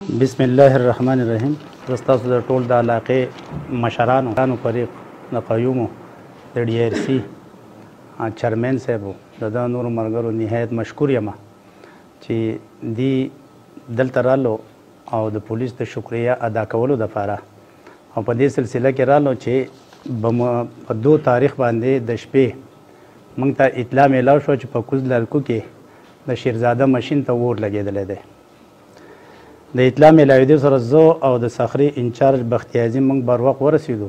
بسم الله الرحمن الرحیم. زستاسو د ټول د علاقې مشرانو فریق د قیومو د ډي آر سي چیرمن صاحب د نورو ملګرو نهایت مشکور یم چې دی دلته رالو او د پولیس د شکریه ادا کولو دپاره او په دې سلسله کې رالو چې په 2 تاریخ باندې د شپې موږ ته اطلاع میلاو شوه چې په کوز لالکو کې د شیرزاده ماشین ته اور لګېدلی دی. د اطلاع میلاویدو سره زه او د صخرې انچارج بختي اعظم موږ بر وخت ورسېدو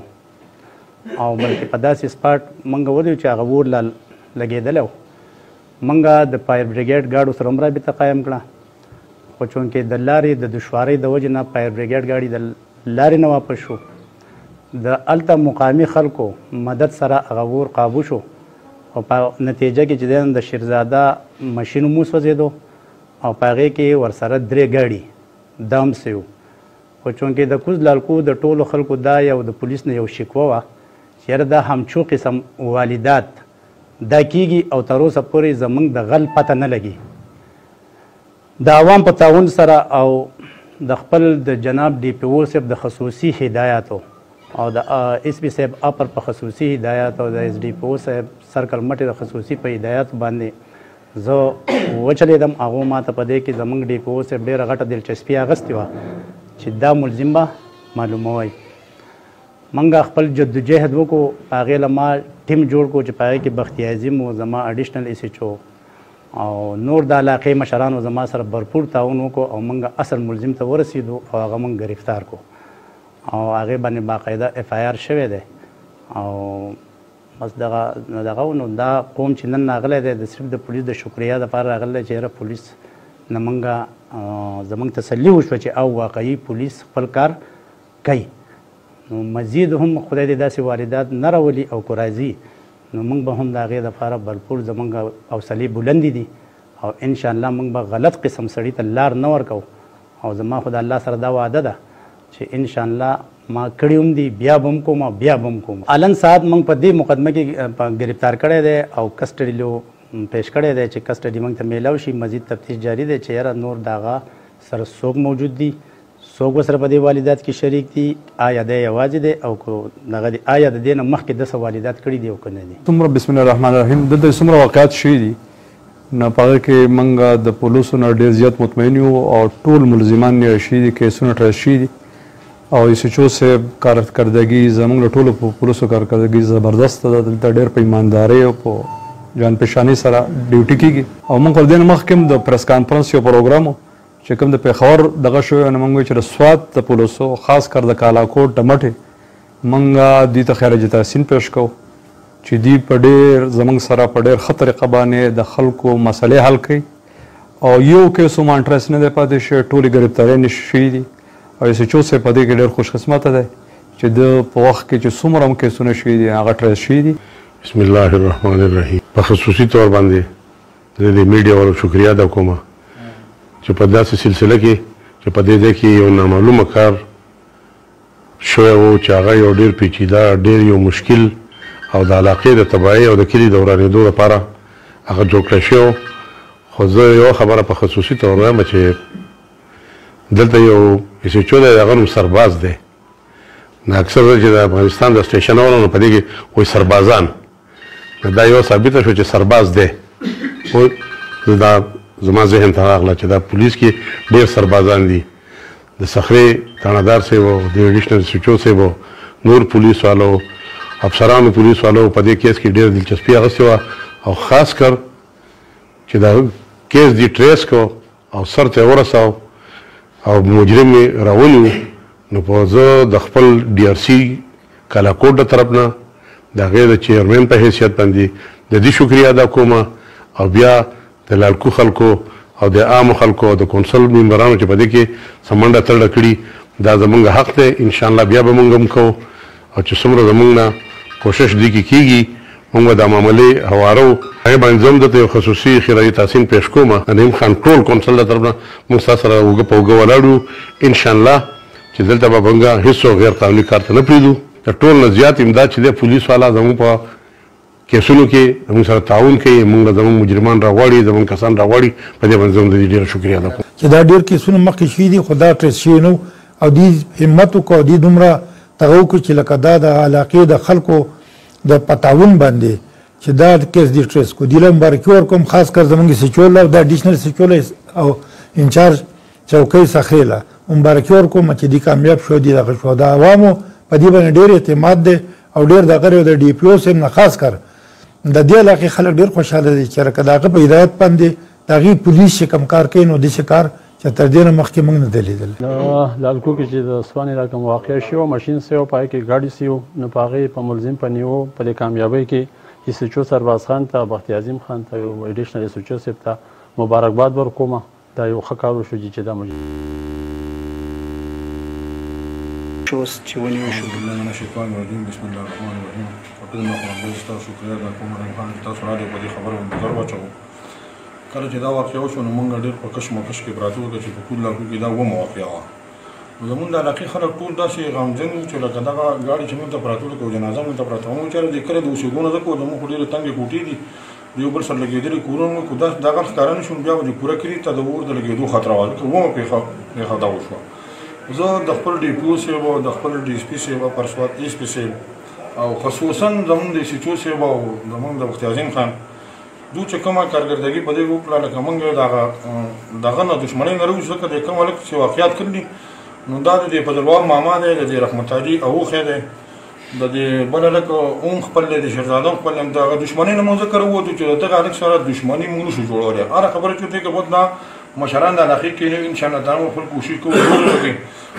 او بلکې په داسې سپاټ موږ ولیدو چې هغه اور لګېدلی و. موږ د فایر بریګیډ ګاډو سره هم رابطه قایم کړه، خو چونکې د لارې د دشوارۍ د وجې نه فایر بریګیډ ګاډي د لارې نه واپس شو. د هلته مقامي خلکو مدد سره هغه اور قابو شو او په نتیجه کې چې د شیرزاده ماشین هم وسوځېدو او په هغې کې ورسره 3 ګاډي دام سیو. خو چونکې د کوز لالکو د ټولو خلکو دا یو د پولیس نه یو شکوه وه چې یاره دا همچو قسم والیدات دا کیږي او تر اوسه پورې زموږ د غل پته نه لګي. د عوام په تعاون سره او د خپل د جناب ډي پي او صاحب د خصوصي هدایاتو او د اس پي صاحب اپر په خصوصي هدایات او د اس ډي پي او صاحب سرکل مټې د خصوصي په هدایاتو باندې زه وچلېدم. هغو ما ته په دې کې زموږ ډي پي او صاحب ډېره غټه دلچسپي اخیستې وه چې دا ملزم به معلوموئ. موږ خپل جدوجهد وکړو، په هغې له ما ټیم جوړ کړو چې په هغې کې بختي اعظم و، زما اډیشنل اس ایچ او او نور د علاقې مشرانو زما سره بھرپور تعاون وکړو او موږ اصل ملزم ته ورسېدو او هغه موږ ګرفتار کړو او هغې باندې باقاعده اف آی آر شوی دی. او بس دغه نو دا قوم چې نن راغلی دی د صرف د پولیس د شکریه دپاره راغلی دی چې یاره پولیس نه موږ زموږ تسلي وشوه چې او واقعي پولیس خپل کار کوي. نو مزید هم خدای دې داسې واردات نه راولي او که راځي نو موږ به هم د هغې دپاره بھرپور زموږ حوصلې بلندې دي او انشاءالله موږ به غلط قسم سړي ته لار نه ورکوو. او زما خو د الله سره دا وعده ده چې انشاءالله ما کړي هم دي، بیا به هم کوم او بیا به هم کوم. الن ساعت موږ په دې مقدمه کې ګرفتار کړی دی او کسټډي لو پیش کړی دی چې کسټډي موږ ته میلاو شي. مزید تفتیش جاری دی چې یاره نور د هغه سره څوک موجود دي، څوک ورسره په دې والیدات کې شریک دي، آیا دی یوازې دی او دغه دی آیا د دې نه مخکې داسې والیدات کړي دي او که نه دي. څومره بسم الله الرحمن الرحیم دلته څومره واقعات شوي دي نو په هغه کې موږ د پولیسو نه ډېر زیات مطمئن یو او ټول ملزمان یې شوي دي، کیسونه ټرس شوي دي او اس ایچ او صاحب کارکردګي زموږ له ټولو پولیسو کارکردګي زبردست ده. دلته ډېر په ایماندارۍ او په جان پېشانۍ سره ډیوټي کېږي او موږ پر دې نه مخکې هم د پریس کانفرنس یو پروګرام و چې کوم د پېښور دغه شوی نو موږ وایو چې د سوات د پولیسو خاص کر د کالاکوټ د مټې موږ دوی ته خراج تحسین پیش کوو چې دوی په ډېر زموږ سره په ډېر ښه طریقه باندې د خلکو مسلې حل کوي او یو کیس هم انټرس نه دی پاتې شوی، ټولې ګرفتارۍ نه شوي دي او اس ایچ او صاحب په دې کې ډېر خوشقسمته دی چې د په وخت کې چې څومره هم کیسونه شوي دي هغه ټریس شوي دي. بسم الله الرحمن الرحیم. په خصوصي طور باندې د میډیا والو شکریه ادا کوم چې په داسې سلسله کې چې په دې ځای کې یو نامعلومه کار شوی و چې هغه یو ډېر پیچیده ډېر یو مشکل او د علاقې د تباهۍ او د کلي د ورانېدو لپاره هغه جوړ کړی شوی و. خو زه یوه خبره په خصوصي طور وایم چې دلته یو اس ایچ او دی، هغه نوم سرباز دی. نو اکثر چې د افغانستان د سټیشنونو نو په دې کې وایي سربازان، نو دا یو ثابته شوه چې سرباز دی. خو دا زما ذهن ته راغله چې دا پولیس کې ډېر سربازان دي. د صخرې تاڼهدار صاحب او د اډیشنل اس ایچ او صاحب او نور پولیس والو افسرانو پولیس والو په دې کیس کې ډېر دلچسپي اخیستې وه او خاص کر چې دا کیس دې ټریس کو او سر ته یې ورساو او مجرم یې راونیو. نو په زه د خپل ډي آر سی کالاکوټ د طرف نه د هغې د چیرمین په حیثیت باندې د دې شکریه ادا کوم او بیا د لالکو خلکو او د عامو خلکو او د کونسل ممبرانو چې په دې کې څه منډه تړه کړي دا زموږ حق دی. انشاءالله بیا به موږ هم کوو او چې څومره زموږ نه کوشش دې کې کېږي موږ به دا معاملې هوارو. هغې باندې زه هم دلته یو خصوصي خراج تحسین پیش کوم. نعیم خان ټول کونسل د طرف نه موږ ستا سره اوږه په اوږه ولاړ یو انشاءالله چې دلته به موږ هېڅ غیر قانوني کار ته نه پرېږدو. د ټول نه زیات امداد چې دی پولیس والا زموږ په کیسونو کې زموږ سره تعاون کوي، موږ زموږ مجرمان راغواړي، زموږ کسان راغواړي. په دې باندې زه هم د دې ډېره شکریه ادا کوم. چې دا ډېر کیسونه مخکې شوي دي خو دا ټریس شوي نه او دوی همت وکړو دوی دومره دغه وکړو چې لکه دا د علاقې د خلکو د پتاون باندې چې دا کیس دی ټریس کو دی له مبارکي ورکوم خاص کر زمونږ سچول دا اډیشنل سچول او انچارج چوکۍ سخیله مبارکي ورکوم چې دی کامیاب شو دی دغه شو د عوامو په دې باندې ډېر اعتماد دی او ډېر دغه د ډي پی او سم نه خاص کر د دې علاقې خلک ډېر خوشاله دي چې لکه دغه په هدایت باندې دغه پولیس چې کم کار کوي نو د شکار چې تر دې نه مخکې موږ نه دی لیدلی لالکو کې چې د سوان علاقه مو واقع شوی ماشین سیو پای کې ګاډي سیو نو په هغې په ملزم په نیو په دې کامیابۍ کې ایس ایچ او سرباز خان ته بختي عظیم خان ته یو ایډیشنل ایس ایچ او صاحب ته مبارکباد ورکوم دا یو ښه کار وشو چې دا اوس چې ونیول شو بسم الله الرحمن الرحیم ټولو خلکو ته شکریه ده کوم رحمان تاسو راځي په دې خبرو نظر واچو کله چې دا واقعه وشو نو موږ ډېر په کشمکش کې پراته وو چې په ټول علاقو کې دا ومه واقعه وه نو زمونږ د علاقې خلک ټول داسې غمجن وو چې لکه دغه ګاډي چې موږ ته پراته وو جنازه موږ ته پراته وو چې د کله د اوسېدو نه ځکه زموږ خو ډېرې تنګې کوټې دي د یو بل سره لګېدلي کورونه وو خو دغه ښکاره نه شول بیا به د پوره کلي ته د اور د لګېدو خطره وه ځکه ومه پېښه دا وشوه زه د خپل ډي پي او صاحب او د خپل ډي اس پي صاحب پرسواد ایس پي صاحب او خصوصا زمونږ د ایس ایچ او صاحب او زمونږ د بختي عظیم خان دوی چې کومه کارګردګي په دې وکړه لکه موږ دغه نه دښمنۍ نه راوځو ځکه د کوم هلک چې واقعیات کړي نو دا د دې فضلوار ماما دی د دې رحمت علي اوښی دی د دې بل هلک اوم خپل دی د شیخزاده خپل دی دغه دښمنۍ نه مو ځکه راووتو چې د دغه هلک سره دښمني موږ نشو جوړولی هره خبره چې دی که باید دا مشران د علاقې کې نه انشاءالله دا مو خپل کوشش کوو جوړ کړي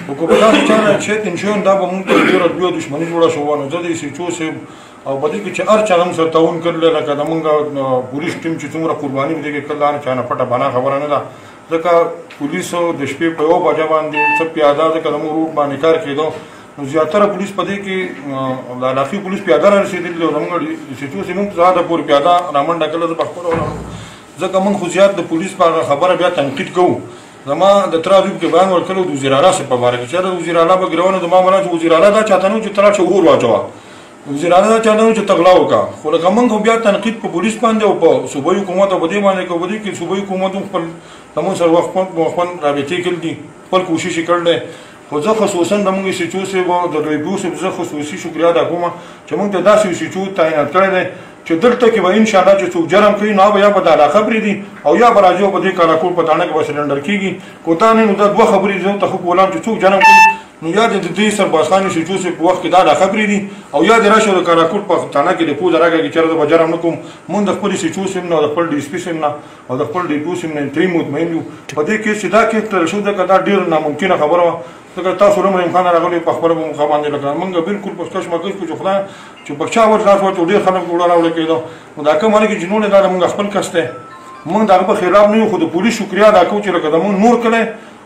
خو که به داسې چا نه شیطان شوی دا به موږ ته ډېره بیا دښمني جوړه شوه نو زه د ایس ایچ او صاحب او په دې کې چې هر چا هم سره تعاون کړلی لکه د موږ پولیس ټیم چې څومره قرباني په دې کې کړله هر چا نه پټه بنا خبره نه ده ځکه پولیسو د شپې په یوه بجه باندې څه پیاده ځکه زموږ روډ باندې کار کېدو نو زیاتره پولیس په دې کې د علاقې پولیس پیاده را رسېدلي او زموږ ایس ایچ او صاحب موږ زیاته پورې پیاده رامنډه کړله زه په خپله ځکه موږ خو زیات د پولیس په خبره بیا تنقید کوو زما د ترافیک کې بیان ورکړی د وزیر اعلی صاحب په باره کې چې د وزیر اعلی به ګرونه زما معنا چې وزیر اعلی دا چاته نه و چې ته راشه اور واچوه وزیر اعلی دا چاته نه و چې ته غلا وکړه خو لکه موږ خو بیا تنقید په پولیس باندې او په صوبایي حکومت او په دې باندې کوو په دې کې صوبایي حکومت هم خپل زموږ سره وخت رابطې کړي دي خپل کوشش یې کړی خو زه خصوصا د موږ ایس ایچ او صاحب او د ډي پي او صاحب زه خصوصي شکریه ادا کوم چې موږ ته داسې ایس ایچ او تعینات کړی دی چې دلته کې به انشاءالله چې څوک جرم کوي نو به یا به د علاقه پرېږدي او یا به راځي او په دې کاراکول په تاڼه کې به سلنډر کېږي کو تا نه نو دا دوه خبرې زه ته خو بولم چې څوک جرم کوي نو یا د دې سرباز خان ایس ایچ او صاحب په وخت کې دا علاقه پرېږدي او یا د راشي د کاراکول په تاڼه کې د پوزه راکړي چې زه به جرم نه کوم موږ د خپل ایس ایچ او صاحب نه او د خپل ډي اس پي صاحب نه او د خپل ډي پي او صاحب نه انتهایي مطمئن یو په دې کې چې دا کیس ترل شو ځکه دا ډېر ناممکنه خبره وه ځکه تاسو هم امکان راغلی په خبره به مخه باندې لکه موږ بالکل په کشمکش کې چې خدای چې بچا ور لاس واچو ډېر خلک وړه راوړی کېدو نو دا کوم هلک چې جنون دا موږ خپل کس دی موږ د هغه په خلاف نه یو خو د پولیس شکریه ادا کوو چې لکه زموږ نور کلی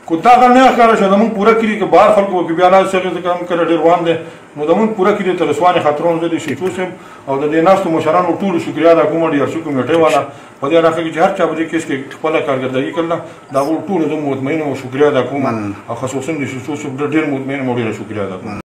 کو دا غل نه ښکاره شو زموږ پوره کلي کې بهر خلکو کې بیا لاس څخه ځکه هم کله ډېر روان دی نو زموږ پوره کلي ته رسوانې خطرونه زه د ایس ایچ او صاحب او د دې ناستو مشرانو ټولو شکریه ادا کوم ډي ار سي کمیټۍ والا په دې علاقه کې چې هر چا په دې کیس کې خپله کارګردګي کړله د هغو ټولو زه مطمئن او شکریه ادا کوم او خصوصا د ایس ایچ او صاحب ډېر مطمئن او ډېره شکریه ادا کوم